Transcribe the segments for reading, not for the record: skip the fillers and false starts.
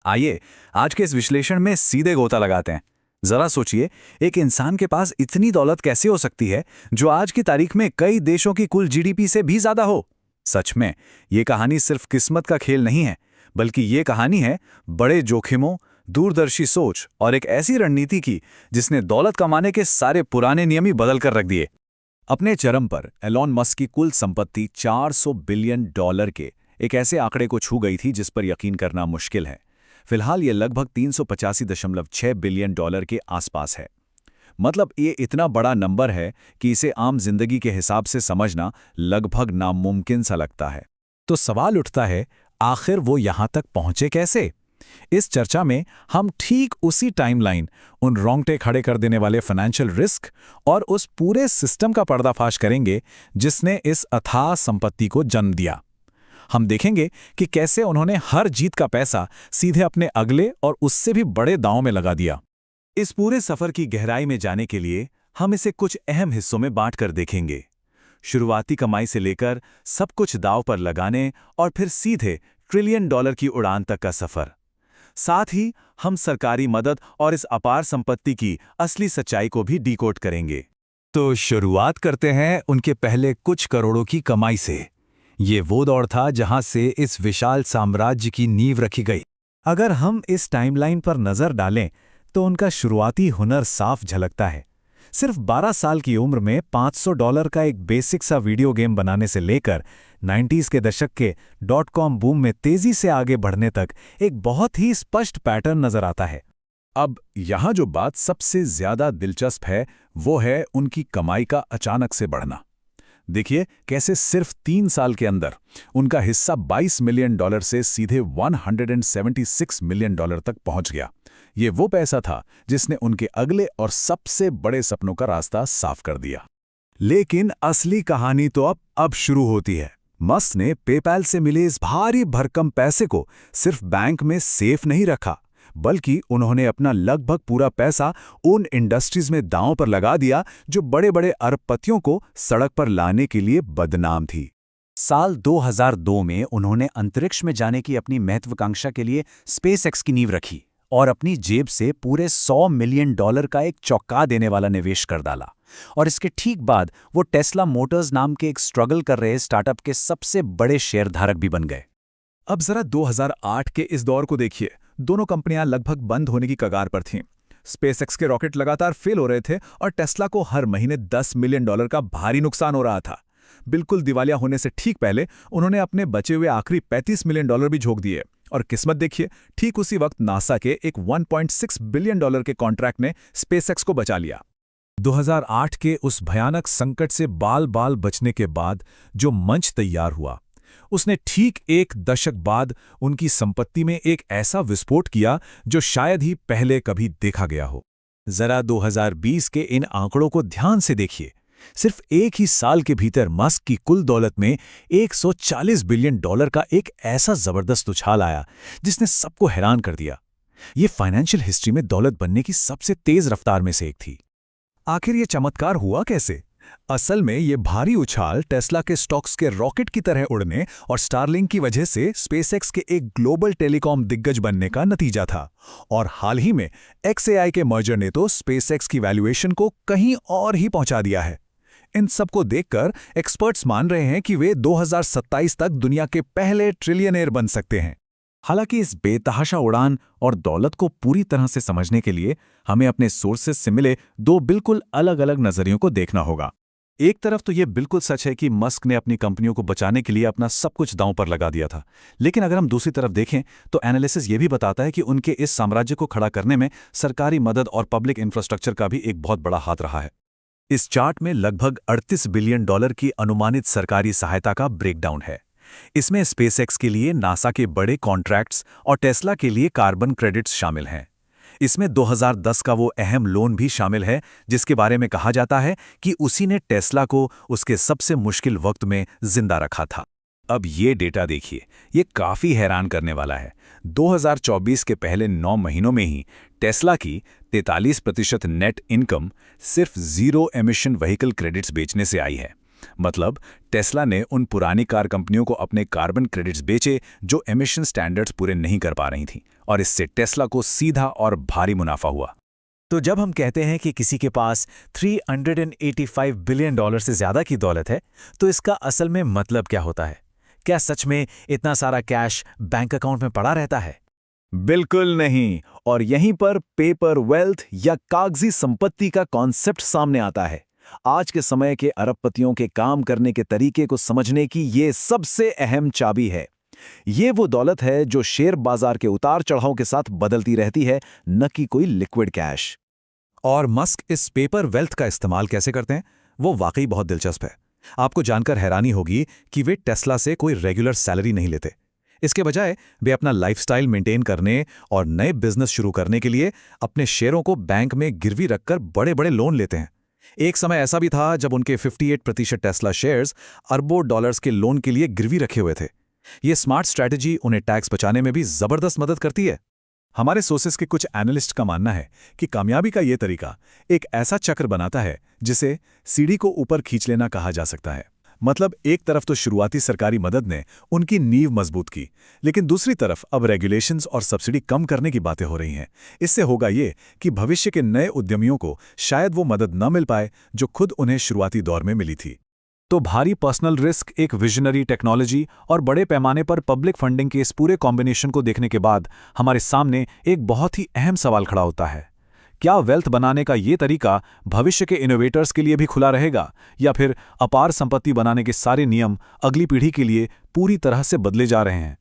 आइए आज के इस विश्लेषण में सीधे गोता लगाते हैं। जरा सोचिए, एक इंसान के पास इतनी दौलत कैसे हो सकती है जो आज की तारीख में कई देशों की कुल जीडीपी से भी ज्यादा हो। सच में ये कहानी सिर्फ किस्मत का खेल नहीं है, बल्कि ये कहानी है बड़े जोखिमों, दूरदर्शी सोच और एक ऐसी रणनीति की जिसने दौलत कमाने के सारे पुराने नियम ही बदल कर रख दिए। अपने चरम पर एलॉन मस्क की कुल संपत्ति $400 बिलियन के एक ऐसे आंकड़े को छू गई थी जिस पर यकीन करना मुश्किल है। फिलहाल ये लगभग $385.6 बिलियन के आसपास है। मतलब ये इतना बड़ा नंबर है कि इसे आम जिंदगी के हिसाब से समझना लगभग नामुमकिन सा लगता है। तो सवाल उठता है, आखिर वो यहां तक पहुंचे कैसे? इस चर्चा में हम ठीक उसी टाइमलाइन, उन रोंगटे खड़े कर देने वाले फाइनेंशियल रिस्क और उस पूरे सिस्टम का पर्दाफाश करेंगे जिसने इस अथाह संपत्ति को जन्म दिया। हम देखेंगे कि कैसे उन्होंने हर जीत का पैसा सीधे अपने अगले और उससे भी बड़े दांव में लगा दिया। इस पूरे सफर की गहराई में जाने के लिए हम इसे कुछ अहम हिस्सों में बांटकर देखेंगे। शुरुआती कमाई से लेकर सब कुछ दांव पर लगाने और फिर सीधे ट्रिलियन डॉलर की उड़ान तक का सफर। साथ ही हम सरकारी मदद और इस अपार संपत्ति की असली सच्चाई को भी डिकोड करेंगे। तो शुरुआत करते हैं उनके पहले कुछ करोड़ों की कमाई से। ये वो दौर था जहां से इस विशाल साम्राज्य की नींव रखी गई। अगर हम इस टाइमलाइन पर नजर डालें तो उनका शुरुआती हुनर साफ झलकता है। सिर्फ 12 साल की उम्र में $500 का एक बेसिक सा वीडियो गेम बनाने से लेकर 90s के दशक के .com बूम में तेजी से आगे बढ़ने तक एक बहुत ही स्पष्ट पैटर्न नजर आता है। अब यहाँ जो बात सबसे ज्यादा दिलचस्प है वो है उनकी कमाई का अचानक से बढ़ना। देखिए कैसे सिर्फ 3 साल के अंदर उनका हिस्सा $22 मिलियन से सीधे $176 मिलियन तक पहुंच गया। ये वो पैसा था जिसने उनके अगले और सबसे बड़े सपनों का रास्ता साफ कर दिया। लेकिन असली कहानी तो अब शुरू होती है। मस्क ने पेपैल से मिले इस भारी भरकम पैसे को सिर्फ बैंक में सेफ नहीं रखा, बल्कि उन्होंने अपना लगभग पूरा पैसा उन इंडस्ट्रीज में दांव पर लगा दिया जो बड़े बड़े अरबपतियों को सड़क पर लाने के लिए बदनाम थी। साल 2002 में उन्होंने अंतरिक्ष में जाने की अपनी महत्वाकांक्षा के लिए स्पेसएक्स की नींव रखी और अपनी जेब से पूरे $100 मिलियन का एक चौंका देने वाला निवेश कर डाला। और इसके ठीक बाद वो टेस्ला मोटर्स नाम के एक स्ट्रगल कर रहे स्टार्टअप के सबसे बड़े शेयरधारक भी बन गए। अब जरा 2008 के इस दौर को देखिए। दोनों कंपनियां लगभग बंद होने की कगार पर थीं। स्पेसएक्स के रॉकेट लगातार फेल हो रहे थे और टेस्ला को हर महीने $10 मिलियन का भारी नुकसान हो रहा था। बिल्कुल दिवालिया होने से ठीक पहले उन्होंने अपने बचे हुए आखिरी $35 मिलियन भी झोंक दिए। और किस्मत देखिए, ठीक उसी वक्त नासा के एक $1.6 बिलियन के कॉन्ट्रैक्ट ने स्पेसएक्स को बचा लिया। 2008 के उस भयानक संकट से बाल बाल बचने के बाद जो मंच तैयार हुआ, उसने ठीक एक दशक बाद उनकी संपत्ति में एक ऐसा विस्फोट किया जो शायद ही पहले कभी देखा गया हो। जरा 2020 के इन आंकड़ों को ध्यान से देखिए। सिर्फ एक ही साल के भीतर मस्क की कुल दौलत में $140 बिलियन का एक ऐसा जबरदस्त उछाल आया जिसने सबको हैरान कर दिया। ये फाइनेंशियल हिस्ट्री में दौलत बनने की सबसे तेज रफ्तार में से एक थी। आखिर ये चमत्कार हुआ कैसे? असल में ये भारी उछाल टेस्ला के स्टॉक्स के रॉकेट की तरह उड़ने और स्टारलिंक की वजह से स्पेसएक्स के एक ग्लोबल टेलीकॉम दिग्गज बनने का नतीजा था। और हाल ही में XAI के मर्जर ने तो स्पेसएक्स की वैल्यूएशन को कहीं और ही पहुंचा दिया है। इन सब को देखकर एक्सपर्ट्स मान रहे हैं कि वे 2027 तक दुनिया के पहले ट्रिलियनेयर बन सकते हैं। हालांकि इस बेतहाशा उड़ान और दौलत को पूरी तरह से समझने के लिए हमें अपने सोर्सेस से मिले दो बिल्कुल अलग अलग नजरियों को देखना होगा। एक तरफ तो ये बिल्कुल सच है कि मस्क ने अपनी कंपनियों को बचाने के लिए अपना सब कुछ दांव पर लगा दिया था। लेकिन अगर हम दूसरी तरफ देखें तो एनालिसिस ये भी बताता है कि उनके इस साम्राज्य को खड़ा करने में सरकारी मदद और पब्लिक इंफ्रास्ट्रक्चर का भी एक बहुत बड़ा हाथ रहा है। इस चार्ट में लगभग $38 बिलियन की अनुमानित सरकारी सहायता का ब्रेकडाउन है। इसमें स्पेसएक्स के लिए नासा के बड़े कॉन्ट्रैक्ट्स और टेस्ला के लिए कार्बन क्रेडिट्स शामिल हैं। इसमें 2010 का वो अहम लोन भी शामिल है जिसके बारे में कहा जाता है कि उसी ने टेस्ला को उसके सबसे मुश्किल वक्त में जिंदा रखा था। अब ये डेटा देखिए, ये काफ़ी हैरान करने वाला है। 2024 के पहले 9 महीनों में ही टेस्ला की 43% नेट इनकम सिर्फ ज़ीरो एमिशन व्हीकल क्रेडिट्स बेचने से आई है। मतलब टेस्ला ने उन पुरानी कार कंपनियों को अपने कार्बन क्रेडिट्स बेचे जो एमिशन स्टैंडर्ड्स पूरे नहीं कर पा रही थीं, और इससे टेस्ला को सीधा और भारी मुनाफा हुआ। तो जब हम कहते हैं कि किसी के पास $385 बिलियन से ज्यादा की दौलत है, तो इसका असल में मतलब क्या होता है? क्या सच में इतना सारा कैश बैंक अकाउंट में पड़ा रहता है? बिल्कुल नहीं। और यहीं पर पेपर वेल्थ या कागजी संपत्ति का कॉन्सेप्ट सामने आता है। आज के समय के अरबपतियों के काम करने के तरीके को समझने की ये सबसे अहम चाबी है। ये वो दौलत है जो शेयर बाजार के उतार चढ़ाव के साथ बदलती रहती है, न कि कोई लिक्विड कैश। और मस्क इस पेपर वेल्थ का इस्तेमाल कैसे करते हैं, वो वाकई बहुत दिलचस्प है। आपको जानकर हैरानी होगी कि वे टेस्ला से कोई रेगुलर सैलरी नहीं लेते। इसके बजाय वे अपना लाइफस्टाइल मेंटेन करने और नए बिजनेस शुरू करने के लिए अपने शेयरों को बैंक में गिरवी रखकर बड़े बड़े लोन लेते हैं। एक समय ऐसा भी था जब उनके 58% टेस्ला शेयर्स अरबों डॉलर्स के लोन के लिए गिरवी रखे हुए थे। ये स्मार्ट स्ट्रैटेजी उन्हें टैक्स बचाने में भी जबरदस्त मदद करती है। हमारे सोर्सेस के कुछ एनालिस्ट का मानना है कि कामयाबी का ये तरीका एक ऐसा चक्र बनाता है जिसे सीढ़ी को ऊपर खींच लेना कहा जा सकता है। मतलब एक तरफ तो शुरुआती सरकारी मदद ने उनकी नींव मजबूत की, लेकिन दूसरी तरफ अब रेगुलेशंस और सब्सिडी कम करने की बातें हो रही हैं। इससे होगा ये कि भविष्य के नए उद्यमियों को शायद वो मदद न मिल पाए जो खुद उन्हें शुरुआती दौर में मिली थी। तो भारी पर्सनल रिस्क, एक विजनरी टेक्नोलॉजी और बड़े पैमाने पर पब्लिक फंडिंग के इस पूरे कॉम्बिनेशन को देखने के बाद हमारे सामने एक बहुत ही अहम सवाल खड़ा होता है। क्या वेल्थ बनाने का ये तरीका भविष्य के इनोवेटर्स के लिए भी खुला रहेगा, या फिर अपार संपत्ति बनाने के सारे नियम अगली पीढ़ी के लिए पूरी तरह से बदले जा रहे हैं?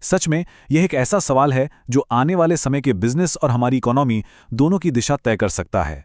सच में यह एक ऐसा सवाल है जो आने वाले समय के बिजनेस और हमारी इकोनॉमी दोनों की दिशा तय कर सकता है।